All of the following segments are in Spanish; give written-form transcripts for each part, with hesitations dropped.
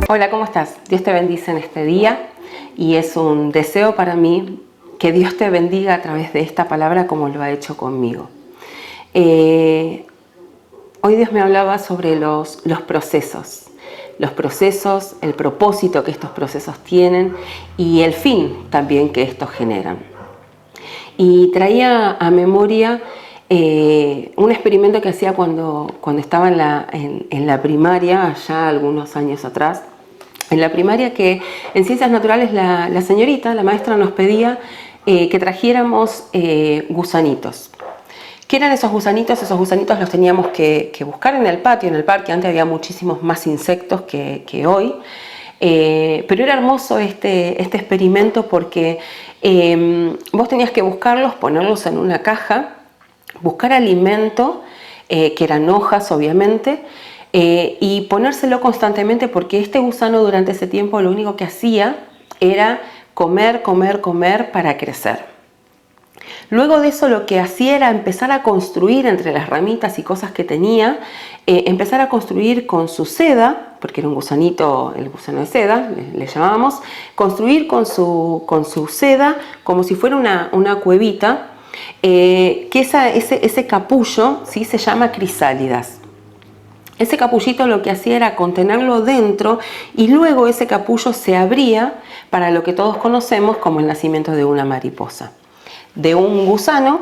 Hola, ¿cómo estás? Dios te bendice en este día y es un deseo para mí que Dios te bendiga a través de esta palabra como lo ha hecho conmigo. Hoy Dios me hablaba sobre los procesos, el propósito que estos procesos tienen y el fin también que estos generan. Y traía a memoria un experimento que hacía cuando estaba en la primaria, allá algunos años atrás. En la primaria, que en Ciencias Naturales la señorita, la maestra, nos pedía que trajéramos gusanitos. ¿Qué eran esos gusanitos? Esos gusanitos los teníamos que buscar en el patio, en el parque. Antes había muchísimos más insectos que hoy. Pero era hermoso este experimento porque vos tenías que buscarlos, ponerlos en una caja, buscar alimento, que eran hojas obviamente, y ponérselo constantemente, porque este gusano durante ese tiempo lo único que hacía era comer, comer, comer para crecer. Luego de eso lo que hacía era empezar a construir entre las ramitas y cosas que tenía, empezar a construir con su seda, porque era un gusanito, el gusano de seda, le llamábamos, construir con su seda como si fuera una cuevita, que ese capullo, ¿sí?, se llama crisálidas. Ese capullito lo que hacía era contenerlo dentro y luego ese capullo se abría para lo que todos conocemos como el nacimiento de una mariposa. De un gusano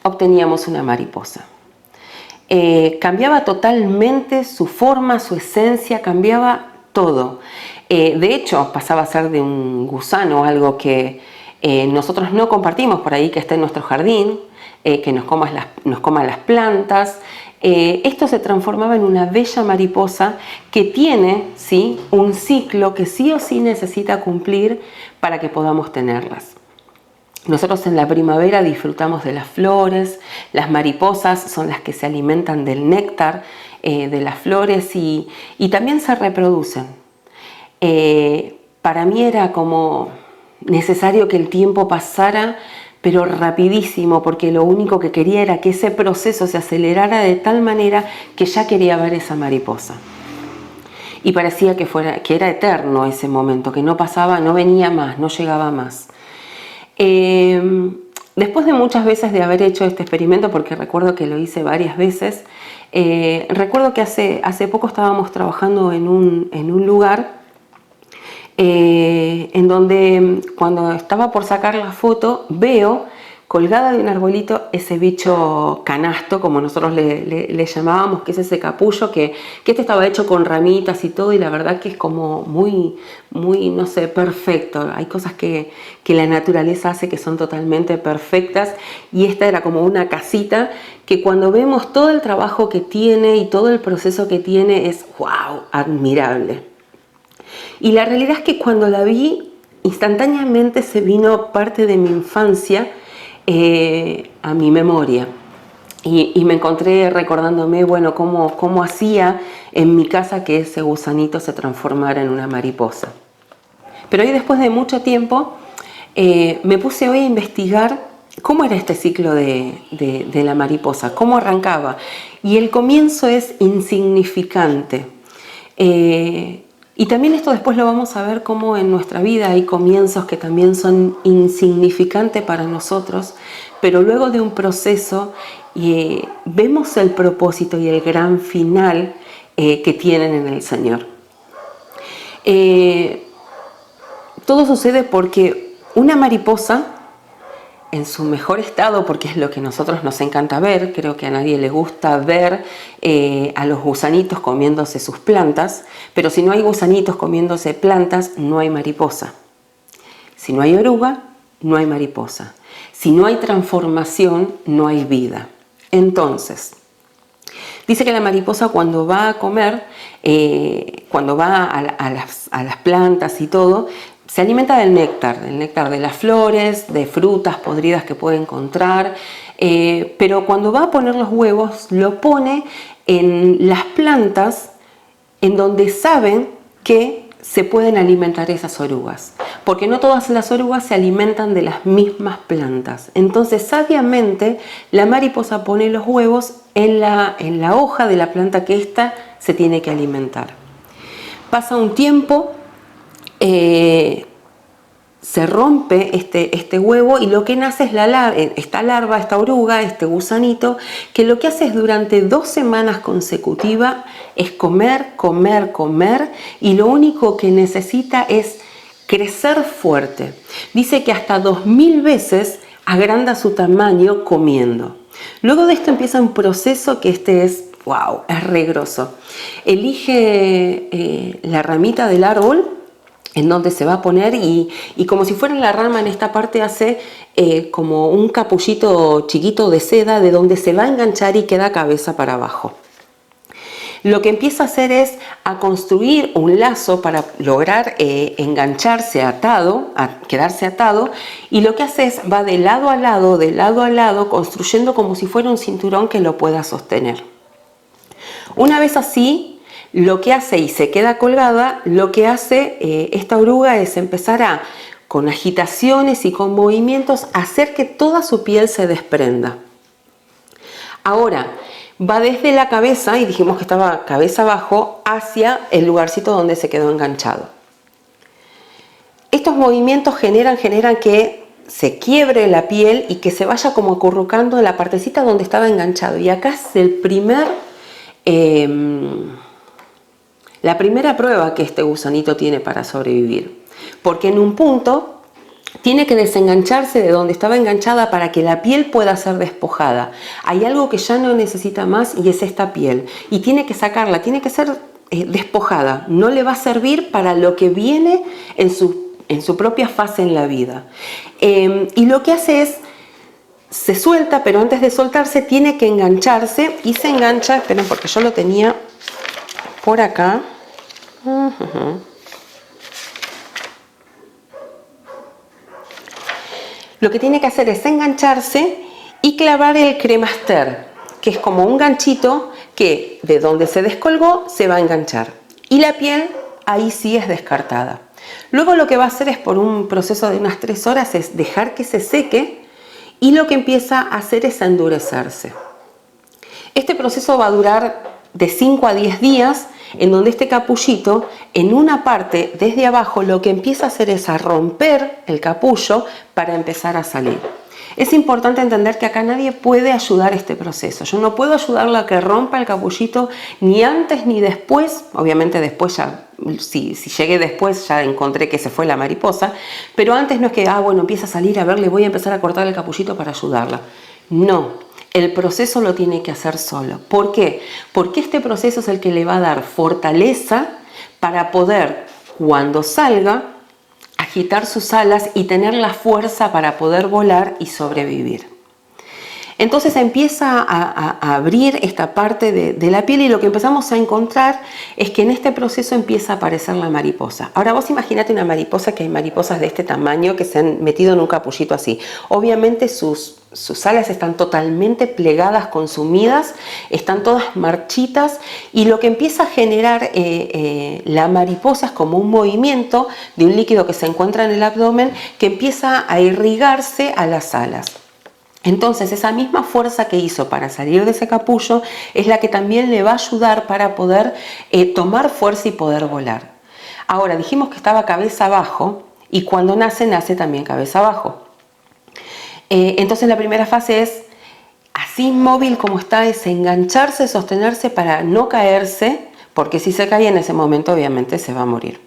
obteníamos una mariposa. Cambiaba totalmente su forma, su esencia, cambiaba todo. De hecho, pasaba a ser de un gusano algo que nosotros no compartimos por ahí, que está en nuestro jardín, que nos coma las plantas. Esto se transformaba en una bella mariposa que tiene, ¿sí?, un ciclo que sí o sí necesita cumplir para que podamos tenerlas. Nosotros en la primavera disfrutamos de las flores, las mariposas son las que se alimentan del néctar de las flores y también se reproducen. Para mí era como necesario que el tiempo pasara, pero rapidísimo, porque lo único que quería era que ese proceso se acelerara de tal manera que ya quería ver esa mariposa. Y parecía que era eterno ese momento, que no pasaba, no venía más, no llegaba más. Después de muchas veces de haber hecho este experimento, porque recuerdo que lo hice varias veces, recuerdo que hace poco estábamos trabajando en un lugar en donde cuando estaba por sacar la foto veo colgada de un arbolito ese bicho canasto, como nosotros le llamábamos, que es ese capullo que este estaba hecho con ramitas y todo, y la verdad que es como muy, no sé, perfecto. Hay cosas que la naturaleza hace que son totalmente perfectas, y esta era como una casita que cuando vemos todo el trabajo que tiene y todo el proceso que tiene es wow, admirable. Y la realidad es que cuando la vi, instantáneamente se vino parte de mi infancia a mi memoria. Y me encontré recordándome, bueno, cómo hacía en mi casa que ese gusanito se transformara en una mariposa. Pero hoy, después de mucho tiempo, me puse hoy a investigar cómo era este ciclo de la mariposa, cómo arrancaba. Y el comienzo es insignificante. Y también esto después lo vamos a ver cómo en nuestra vida hay comienzos que también son insignificantes para nosotros, pero luego de un proceso vemos el propósito y el gran final que tienen en el Señor. Todo sucede porque una mariposa, en su mejor estado, porque es lo que a nosotros nos encanta ver, creo que a nadie le gusta ver a los gusanitos comiéndose sus plantas, pero si no hay gusanitos comiéndose plantas, no hay mariposa. Si no hay oruga, no hay mariposa. Si no hay transformación, no hay vida. Entonces, dice que la mariposa, cuando va a comer, cuando va a las plantas y todo, se alimenta del néctar de las flores, de frutas podridas que puede encontrar, pero cuando va a poner los huevos, lo pone en las plantas en donde saben que se pueden alimentar esas orugas, porque no todas las orugas se alimentan de las mismas plantas. Entonces, sabiamente, la mariposa pone los huevos en la hoja de la planta que ésta se tiene que alimentar. Pasa un tiempo, se rompe este huevo y lo que nace es esta larva, esta oruga, este gusanito, que lo que hace es durante 2 semanas consecutivas es comer, comer, comer, y lo único que necesita es crecer fuerte. Dice que hasta 2000 veces agranda su tamaño comiendo. Luego de esto empieza un proceso que wow, es re grosso. Elige la ramita del árbol en donde se va a poner y como si fuera la rama en esta parte hace como un capullito chiquito de seda de donde se va a enganchar y queda cabeza para abajo. Lo que empieza a hacer es a construir un lazo para lograr engancharse atado, quedarse atado, y lo que hace es va de lado a lado, construyendo como si fuera un cinturón que lo pueda sostener. Una vez así, lo que hace y se queda colgada, lo que hace esta oruga es empezar con agitaciones y con movimientos, hacer que toda su piel se desprenda. Ahora, va desde la cabeza, y dijimos que estaba cabeza abajo, hacia el lugarcito donde se quedó enganchado. Estos movimientos generan que se quiebre la piel y que se vaya como acurrucando en la partecita donde estaba enganchado. Y acá es la primera prueba que este gusanito tiene para sobrevivir, porque en un punto tiene que desengancharse de donde estaba enganchada para que la piel pueda ser despojada. Hay algo que ya no necesita más y es esta piel, y tiene que sacarla, tiene que ser despojada, no le va a servir para lo que viene en su propia fase en la vida. Y lo que hace es, se suelta, pero antes de soltarse tiene que engancharse, y se engancha, esperen porque yo lo tenía por acá. Lo que tiene que hacer es engancharse y clavar el cremaster, que es como un ganchito que de donde se descolgó se va a enganchar. Y la piel ahí sí es descartada. Luego lo que va a hacer es, por un proceso de unas 3 horas, es dejar que se seque, y lo que empieza a hacer es endurecerse. Este proceso va a durar de 5 a 10 días, en donde este capullito, en una parte desde abajo, lo que empieza a hacer es a romper el capullo para empezar a salir. Es importante entender que acá nadie puede ayudar este proceso. Yo no puedo ayudarla a que rompa el capullito ni antes ni después. Obviamente después ya, si llegué después ya encontré que se fue la mariposa, pero antes no es que, bueno, empieza a salir, a ver, le voy a empezar a cortar el capullito para ayudarla. No. El proceso lo tiene que hacer solo. ¿Por qué? Porque este proceso es el que le va a dar fortaleza para poder, cuando salga, agitar sus alas y tener la fuerza para poder volar y sobrevivir. Entonces empieza a abrir esta parte de la piel, y lo que empezamos a encontrar es que en este proceso empieza a aparecer la mariposa. Ahora vos imaginate una mariposa, que hay mariposas de este tamaño que se han metido en un capullito así. Obviamente sus alas están totalmente plegadas, consumidas, están todas marchitas, y lo que empieza a generar la mariposa es como un movimiento de un líquido que se encuentra en el abdomen, que empieza a irrigarse a las alas. Entonces esa misma fuerza que hizo para salir de ese capullo es la que también le va a ayudar para poder tomar fuerza y poder volar. Ahora, dijimos que estaba cabeza abajo, y cuando nace también cabeza abajo. Entonces la primera fase es, así inmóvil como está, es engancharse, sostenerse para no caerse, porque si se cae en ese momento obviamente se va a morir.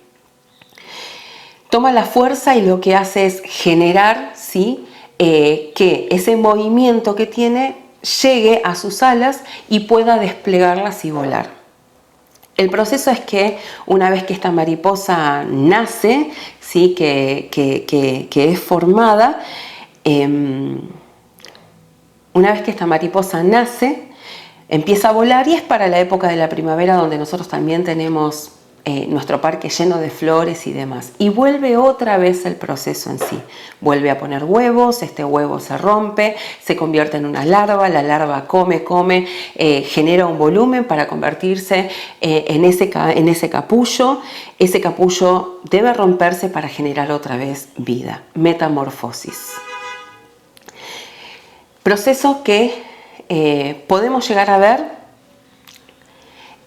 Toma la fuerza y lo que hace es generar, ¿sí?, que ese movimiento que tiene llegue a sus alas y pueda desplegarlas y volar. El proceso es que una vez que esta mariposa nace, ¿sí?, que es formada, una vez que esta mariposa nace, empieza a volar, y es para la época de la primavera, donde nosotros también tenemos nuestro parque lleno de flores y demás. Y vuelve otra vez el proceso en sí. Vuelve a poner huevos, este huevo se rompe, se convierte en una larva, la larva come, genera un volumen para convertirse en ese capullo. Ese capullo debe romperse para generar otra vez vida, metamorfosis. Proceso que podemos llegar a ver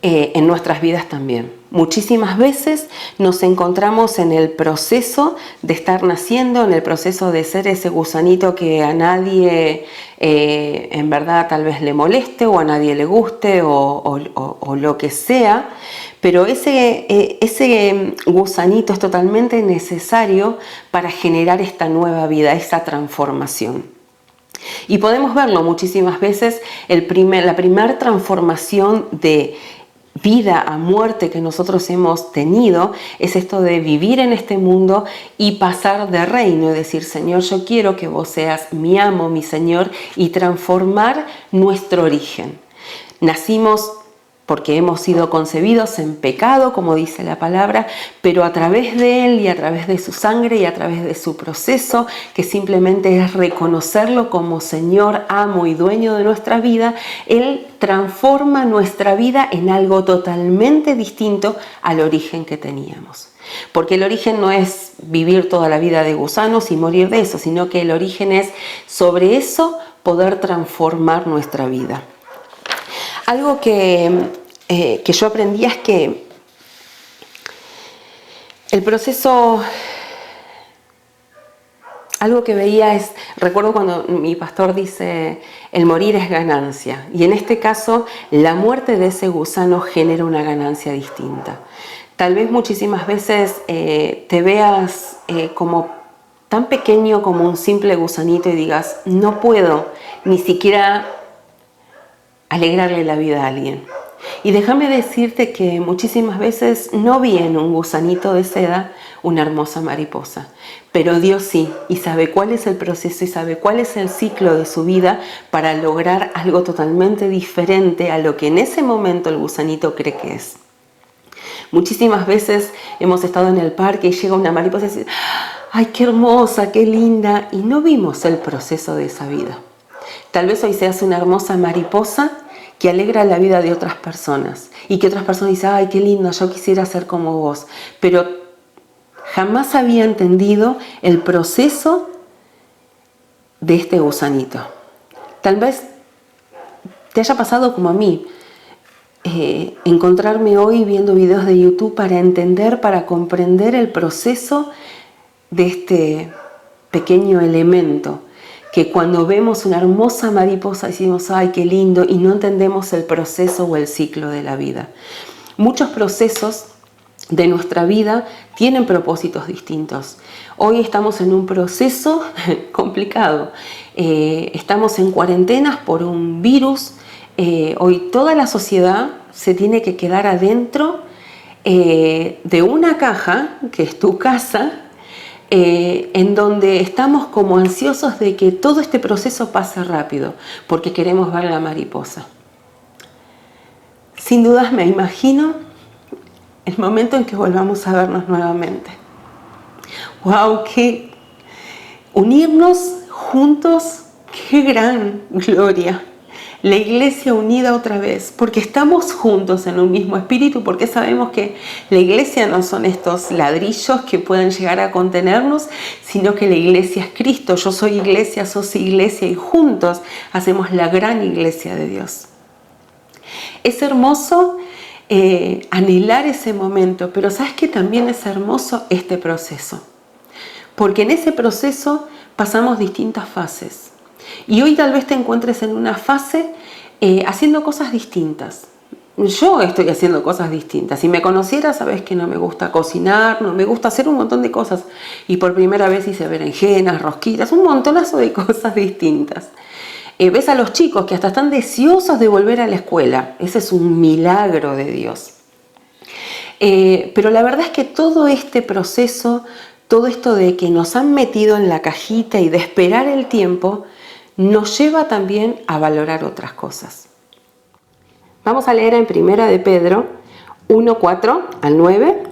en nuestras vidas también. Muchísimas veces nos encontramos en el proceso de estar naciendo, en el proceso de ser ese gusanito que a nadie en verdad tal vez le moleste o a nadie le guste o lo que sea, pero ese gusanito es totalmente necesario para generar esta nueva vida, esa transformación. Y podemos verlo muchísimas veces, la primera transformación de vida a muerte que nosotros hemos tenido es esto de vivir en este mundo y pasar de reino, es decir, Señor, yo quiero que vos seas mi amo, mi Señor, y transformar nuestro origen. Nacimos porque hemos sido concebidos en pecado, como dice la palabra, pero a través de Él y a través de su sangre y a través de su proceso, que simplemente es reconocerlo como Señor, amo y dueño de nuestra vida, Él transforma nuestra vida en algo totalmente distinto al origen que teníamos. Porque el origen no es vivir toda la vida de gusanos y morir de eso, sino que el origen es sobre eso poder transformar nuestra vida. Algo que yo aprendí es que el proceso, algo que veía es, recuerdo cuando mi pastor dice, el morir es ganancia, y en este caso la muerte de ese gusano genera una ganancia distinta. Tal vez muchísimas veces te veas como tan pequeño como un simple gusanito y digas, no puedo ni siquiera alegrarle la vida a alguien. Y déjame decirte que muchísimas veces no vi en un gusanito de seda una hermosa mariposa, pero Dios sí, y sabe cuál es el proceso y sabe cuál es el ciclo de su vida para lograr algo totalmente diferente a lo que en ese momento el gusanito cree que es. Muchísimas veces hemos estado en el parque y llega una mariposa y dice, ¡ay, qué hermosa, qué linda! Y no vimos el proceso de esa vida. Tal vez hoy seas una hermosa mariposa que alegra la vida de otras personas y que otras personas dicen, ¡ay, qué lindo, yo quisiera ser como vos! Pero jamás había entendido el proceso de este gusanito. Tal vez te haya pasado como a mí, encontrarme hoy viendo videos de YouTube para entender, para comprender el proceso de este pequeño elemento, que cuando vemos una hermosa mariposa decimos, ¡ay, qué lindo!, y no entendemos el proceso o el ciclo de la vida. Muchos procesos de nuestra vida tienen propósitos distintos. Hoy estamos en un proceso complicado. Estamos en cuarentenas por un virus. Hoy toda la sociedad se tiene que quedar adentro de una caja, que es tu casa, en donde estamos como ansiosos de que todo este proceso pase rápido, porque queremos ver la mariposa. Sin dudas me imagino el momento en que volvamos a vernos nuevamente. ¡Wow! ¡Qué unirnos juntos! ¡Qué gran gloria! La iglesia unida otra vez, porque estamos juntos en un mismo espíritu, porque sabemos que la iglesia no son estos ladrillos que pueden llegar a contenernos, sino que la iglesia es Cristo. Yo soy iglesia, sos iglesia, y juntos hacemos la gran iglesia de Dios. Es hermoso anhelar ese momento, pero ¿sabes qué? También es hermoso este proceso, porque en ese proceso pasamos distintas fases. Y hoy tal vez te encuentres en una fase haciendo cosas distintas. Yo estoy haciendo cosas distintas. Si me conocieras, sabes que no me gusta cocinar, no me gusta hacer un montón de cosas. Y por primera vez hice berenjenas, rosquitas, un montonazo de cosas distintas. Ves a los chicos que hasta están deseosos de volver a la escuela. Ese es un milagro de Dios. Pero la verdad es que todo este proceso, todo esto de que nos han metido en la cajita y de esperar el tiempo, nos lleva también a valorar otras cosas. Vamos a leer en 1 de Pedro 1:4 al 9,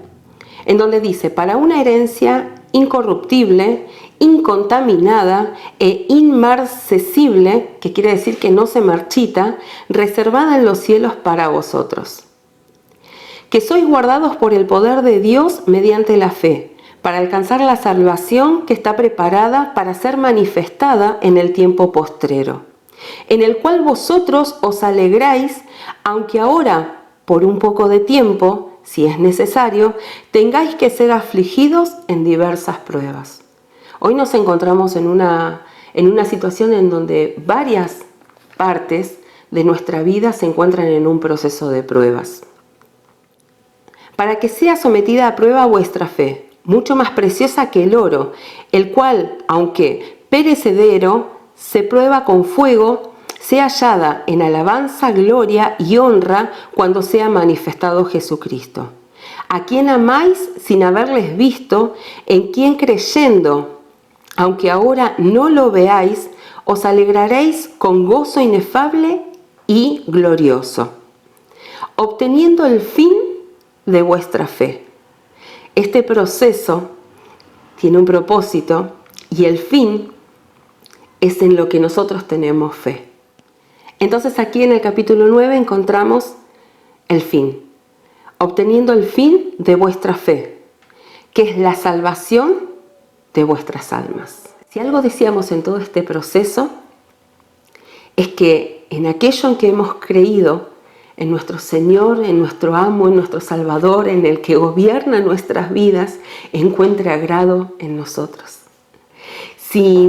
en donde dice, para una herencia incorruptible, incontaminada e inmarcesible, que quiere decir que no se marchita, reservada en los cielos para vosotros, que sois guardados por el poder de Dios mediante la fe, para alcanzar la salvación que está preparada para ser manifestada en el tiempo postrero, en el cual vosotros os alegráis, aunque ahora, por un poco de tiempo, si es necesario, tengáis que ser afligidos en diversas pruebas. Hoy nos encontramos en una situación en donde varias partes de nuestra vida se encuentran en un proceso de pruebas. Para que sea sometida a prueba vuestra fe, mucho más preciosa que el oro, el cual, aunque perecedero, se prueba con fuego, sea hallada en alabanza, gloria y honra cuando sea manifestado Jesucristo, a quien amáis sin haberles visto, en quien creyendo, aunque ahora no lo veáis, os alegraréis con gozo inefable y glorioso, obteniendo el fin de vuestra fe. Este proceso tiene un propósito y el fin es en lo que nosotros tenemos fe. Entonces aquí en el capítulo 9 encontramos el fin, obteniendo el fin de vuestra fe, que es la salvación de vuestras almas. Si algo decíamos en todo este proceso, es que en aquello en que hemos creído, en nuestro Señor, en nuestro Amo, en nuestro Salvador, en el que gobierna nuestras vidas, encuentre agrado en nosotros. Si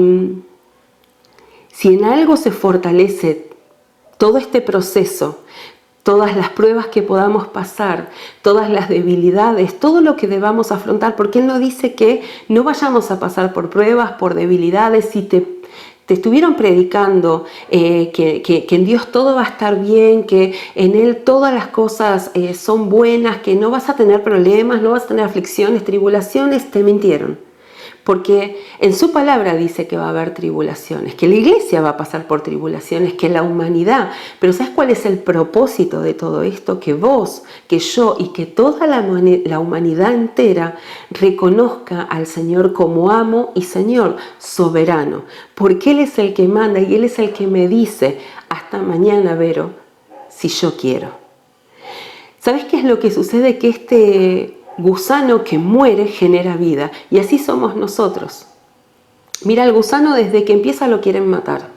en algo se fortalece todo este proceso, todas las pruebas que podamos pasar, todas las debilidades, todo lo que debamos afrontar, porque Él nos dice que no vayamos a pasar por pruebas, por debilidades. Si te estuvieron predicando que en Dios todo va a estar bien, que en Él todas las cosas son buenas, que no vas a tener problemas, no vas a tener aflicciones, tribulaciones, te mintieron. Porque en su palabra dice que va a haber tribulaciones, que la iglesia va a pasar por tribulaciones, que la humanidad. Pero ¿sabes cuál es el propósito de todo esto? Que vos, que yo y que toda la humanidad entera reconozca al Señor como amo y Señor soberano. Porque Él es el que manda y Él es el que me dice, hasta mañana, Vero, si yo quiero. ¿Sabes qué es lo que sucede? Que este gusano que muere genera vida, y así somos nosotros. Mira, al gusano desde que empieza lo quieren matar,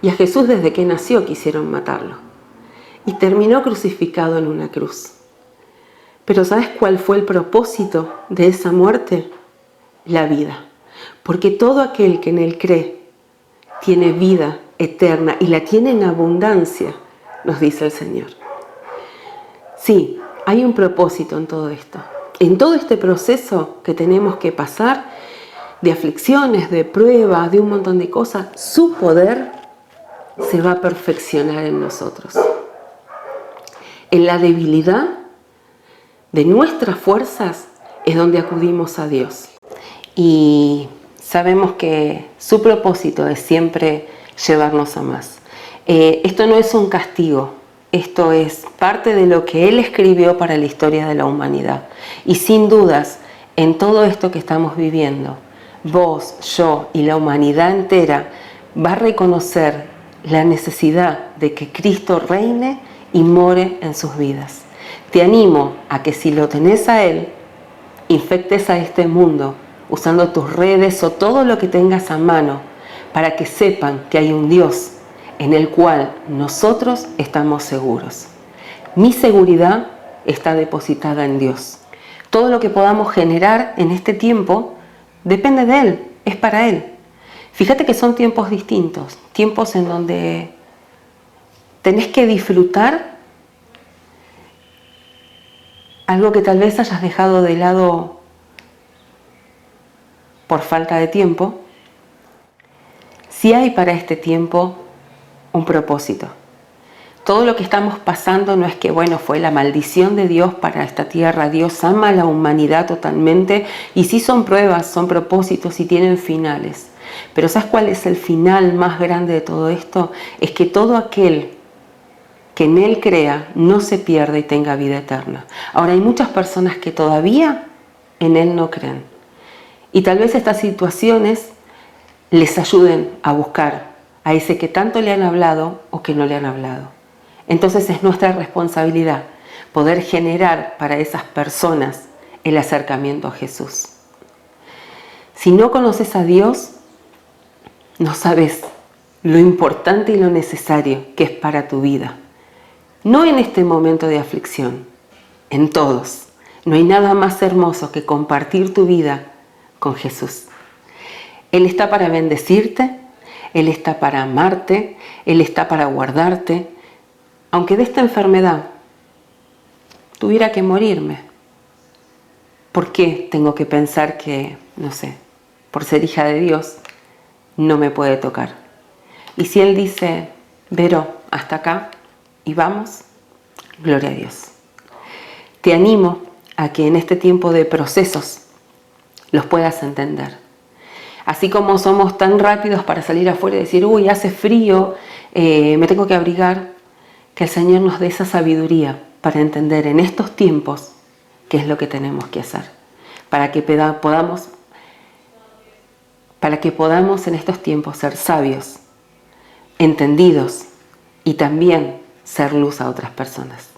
y a Jesús desde que nació quisieron matarlo, y terminó crucificado en una cruz. Pero ¿sabes cuál fue el propósito de esa muerte? La vida, porque todo aquel que en Él cree tiene vida eterna y la tiene en abundancia, nos dice el Señor. Sí, hay un propósito en todo esto. En todo este proceso que tenemos que pasar, de aflicciones, de pruebas, de un montón de cosas, su poder se va a perfeccionar en nosotros. En la debilidad de nuestras fuerzas es donde acudimos a Dios. Y sabemos que su propósito es siempre llevarnos a más. Esto no es un castigo. Esto es parte de lo que Él escribió para la historia de la humanidad. Y sin dudas, en todo esto que estamos viviendo, vos, yo y la humanidad entera va a reconocer la necesidad de que Cristo reine y more en sus vidas. Te animo a que si lo tenés a Él, infectes a este mundo usando tus redes o todo lo que tengas a mano para que sepan que hay un Dios en el cual nosotros estamos seguros. Mi seguridad está depositada en Dios. Todo lo que podamos generar en este tiempo depende de Él, es para Él. Fíjate que son tiempos distintos, tiempos en donde tenés que disfrutar algo que tal vez hayas dejado de lado por falta de tiempo. Si hay para este tiempo un propósito. Todo lo que estamos pasando no es que, fue la maldición de Dios para esta tierra. Dios ama a la humanidad totalmente y sí son pruebas, son propósitos y tienen finales. Pero ¿sabes cuál es el final más grande de todo esto? Es que todo aquel que en Él crea no se pierda y tenga vida eterna. Ahora, hay muchas personas que todavía en Él no creen. Y tal vez estas situaciones les ayuden a buscar a ese que tanto le han hablado o que no le han hablado. Entonces es nuestra responsabilidad poder generar para esas personas el acercamiento a Jesús. Si no conoces a Dios, no sabes lo importante y lo necesario que es para tu vida. No en este momento de aflicción, en todos. No hay nada más hermoso que compartir tu vida con Jesús. Él está para bendecirte, Él está para amarte, Él está para guardarte. Aunque de esta enfermedad tuviera que morirme, ¿por qué tengo que pensar que, no sé, por ser hija de Dios, no me puede tocar? Y si Él dice, Vero, hasta acá y vamos, gloria a Dios. Te animo a que en este tiempo de procesos los puedas entender. Así como somos tan rápidos para salir afuera y decir, uy, hace frío, me tengo que abrigar, que el Señor nos dé esa sabiduría para entender en estos tiempos qué es lo que tenemos que hacer, para que podamos en estos tiempos ser sabios, entendidos y también ser luz a otras personas.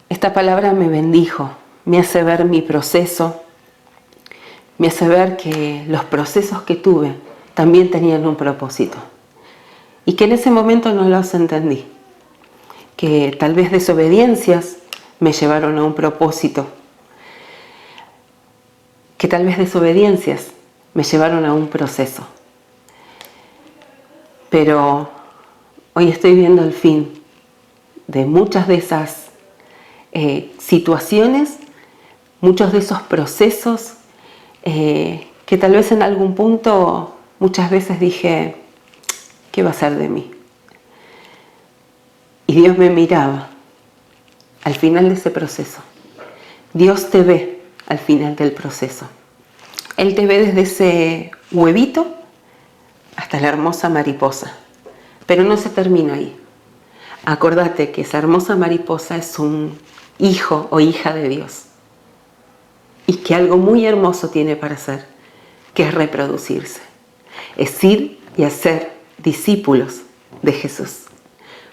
Esta palabra me bendijo, me hace ver mi proceso, me hace ver que los procesos que tuve también tenían un propósito y que en ese momento no los entendí, que tal vez desobediencias me llevaron a un propósito, que tal vez desobediencias me llevaron a un proceso. Pero hoy estoy viendo el fin de muchas de esas situaciones, muchos de esos procesos que tal vez en algún punto muchas veces dije, ¿qué va a ser de mí? Y Dios me miraba al final de ese proceso. Dios te ve al final del proceso. Él te ve desde ese huevito hasta la hermosa mariposa. Pero no se termina ahí. Acordate que esa hermosa mariposa es un hijo o hija de Dios. Y que algo muy hermoso tiene para hacer, que es reproducirse. Es ir y hacer discípulos de Jesús.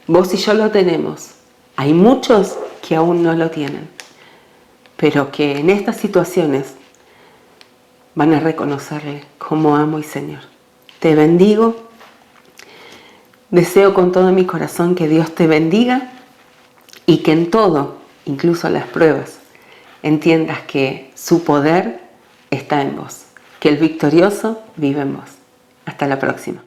Vos y yo lo tenemos. Hay muchos que aún no lo tienen. Pero que en estas situaciones van a reconocerle como amo y Señor. Te bendigo. Deseo con todo mi corazón que Dios te bendiga y que en todo, incluso las pruebas, entiendas que su poder está en vos, que el victorioso vive en vos. Hasta la próxima.